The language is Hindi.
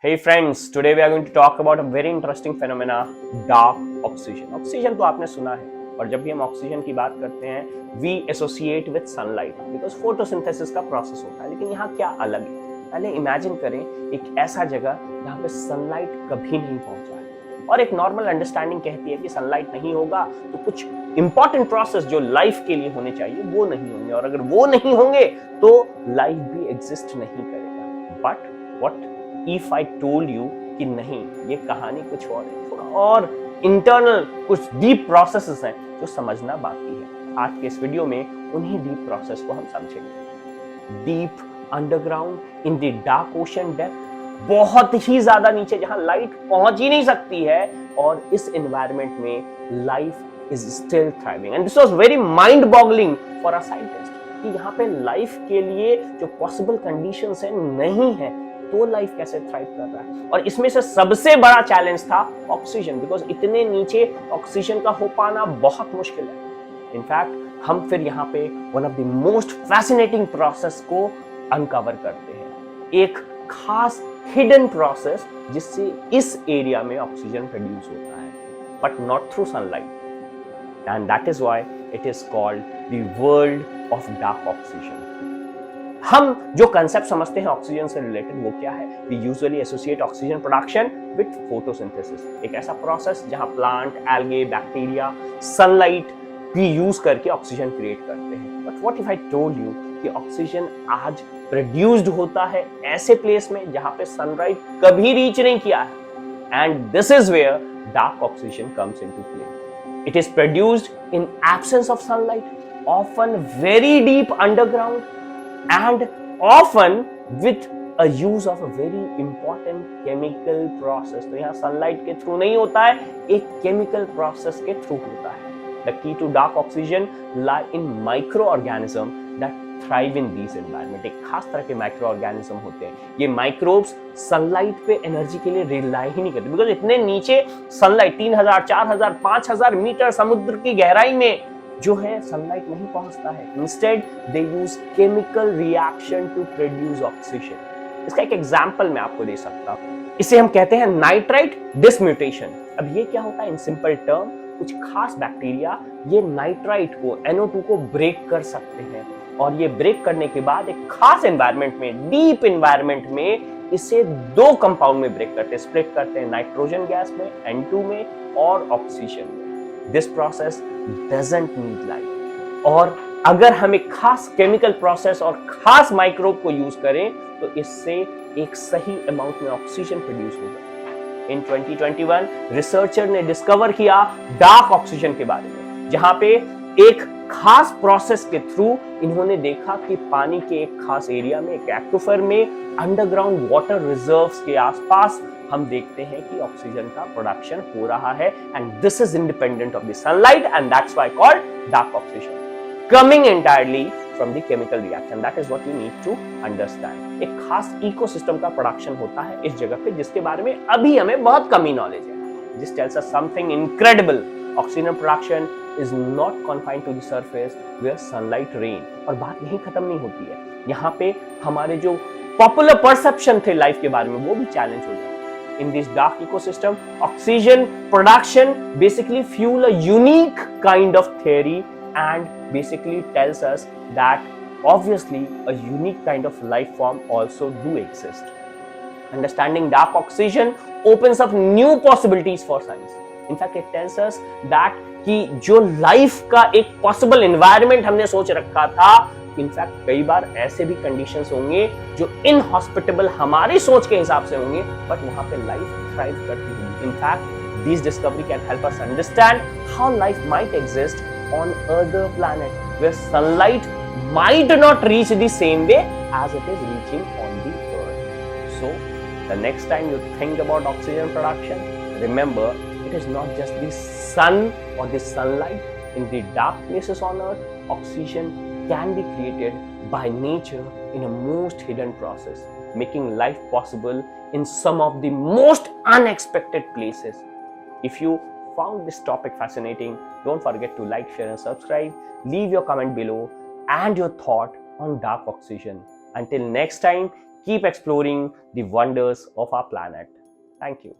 Hey friends, today we are going to talk about a very interesting phenomena, dark oxygen. Oxygen तो आपने सुना है और जब भी हम ऑक्सीजन की बात करते हैं we associate with sunlight because photosynthesis का प्रोसेस होता है। लेकिन यहाँ क्या अलग है? पहले इमेजिन करें एक ऐसा जगह जहाँ पे सनलाइट कभी नहीं पहुंचा है और एक नॉर्मल अंडरस्टैंडिंग कहती है कि सनलाइट नहीं होगा तो कुछ इंपॉर्टेंट प्रोसेस जो लाइफ के लिए होने चाहिए वो नहीं होंगे और अगर वो नहीं होंगे तो लाइफ भी एग्जिस्ट नहीं करेगा। But what if I told you कि नहीं, ये कहानी कुछ और है, थोड़ा और इंटरनल कुछ डीप प्रोसेसेस हैं जो समझना बाकी है। आज के इस वीडियो में उन्हीं डीप प्रोसेस को हम समझेंगे। Deep underground in the dark ocean depth, बहुत ही ज्यादा नीचे जहां लाइट पहुंच ही नहीं सकती है और इस एनवायरनमेंट में life is still thriving and this was very mind boggling for a scientist कि यहाँ पे लाइफ के लिए जो पॉसिबल कंडीशंस है नहीं है तो लाइफ कैसे थ्राइव कर रहा है। और इसमें से सबसे बड़ा चैलेंज था ऑक्सीजन, बिकॉज इतने नीचे ऑक्सीजन का हो पाना बहुत मुश्किल है। इनफैक्ट हम फिर यहाँ पे one of the most fascinating process को अनकवर करते हैं, एक खास हिडन प्रोसेस जिससे इस एरिया में ऑक्सीजन प्रोड्यूस होता है but not through sunlight and that is why it is called the world of dark oxygen. हम जो कंसेप्ट समझते हैं ऑक्सीजन से रिलेटेड वो क्या है? We usually associate oxygen production with photosynthesis, एक ऐसा प्रोसेस जहां प्लांट, एल्गे, बैक्टीरिया सनलाइट भी यूज करके ऑक्सीजन क्रिएट करते हैं। But what if I told you कि ऑक्सीजन आज प्रोड्यूस्ड होता है ऐसे प्लेस में जहां पे सनलाइट कभी रीच नहीं किया है and this is where dark oxygen comes into play. It is produced in absence of sunlight, often very deep underground and often with a use of a very important chemical process। तो यहाँ सनलाइट के थ्रू नहीं होता है, एक केमिकल प्रोसेस के थ्रू होता है। The key to dark oxygen lie in microorganism that thrive in these environment। एक खास तरह के माइक्रो ऑर्गेनिज्म होते हैं, ये माइक्रोब्स सनलाइट पे एनर्जी के लिए रिलाई ही नहीं करते बिकॉज इतने नीचे सनलाइट 3000, 4000, 5000 मीटर समुद्र की गहराई में जो है सनलाइट नहीं पहुंचता है। Instead they use chemical reaction to produce oxygen. इसका एक एग्जांपल मैं आपको दे सकता हूं, इसे हम कहते हैं नाइट्राइट डिसम्यूटेशन। अब ये क्या होता है? इन सिंपल टर्म कुछ खास बैक्टीरिया ये नाइट्राइट को, NO2 को ब्रेक कर सकते हैं और ये ब्रेक करने के बाद एक खास एनवायरनमेंट में, डीप एनवायरनमेंट में इसे दो कंपाउंड में ब्रेक करते हैं, स्प्लिट करते हैं, नाइट्रोजन गैस में N2 में और ऑक्सीजन में। This process doesn't need light और अगर हम एक खास केमिकल प्रोसेस और खास माइक्रोब को यूज करें तो इससे एक सही अमाउंट में ऑक्सीजन प्रोड्यूस होगा। इन 2021 रिसर्चर ने डिस्कवर किया डार्क ऑक्सीजन के बारे में, जहां पे एक खास प्रोसेस के थ्रू इन्होंने देखा कि पानी के एक खास एरिया में, एक एक्विफर में, अंडरग्राउंड वाटर रिजर्व्स के आसपास हम देखते हैं कि ऑक्सीजन का प्रोडक्शन हो रहा है and this is independent of the sunlight and that's why called dark oxygen, coming entirely from the chemical reaction. That is what you need to understand. एक खास इकोसिस्टम का प्रोडक्शन होता है इस जगह पे जिसके बारे में अभी हमें बहुत कम ही नॉलेज है। This tells us something incredible. Oxygen production is not confined to the surface where sunlight rain। और बात यहीं खत्म नहीं होती है, यहाँ पे हमारे जो पॉपुलर परसेप्शन थे लाइफ के बारे में वो भी चैलेंज हो जाते हैं। In this dark ecosystem, oxygen production basically fuel a unique kind of theory and basically tells us that obviously a unique kind of life form also do exist। Understanding dark oxygen opens up new possibilities for science। In fact, it tells us that कि जो लाइफ का एक पॉसिबल एनवायरनमेंट हमने सोच रखा था, इनफैक्ट कई बार ऐसे भी कंडीशंस होंगे जो इनहॉस्पिटेबल हमारी सोच के हिसाब से होंगे बट वहां पे लाइफ थ्राइव करती होगी। In fact this discovery can help us understand how life might exist on other planet where sunlight might not reach the same way as it is reaching on the earth। So the next time you think about oxygen production, remember it is not just the sun or the sunlight। In the dark places on earth, oxygen can be created by nature in a most hidden process, making life possible in some of the most unexpected places। If you found this topic fascinating, don't forget to like, share and subscribe. Leave your comment below and your thought on dark oxygen. Until next time, keep exploring the wonders of our planet. Thank you.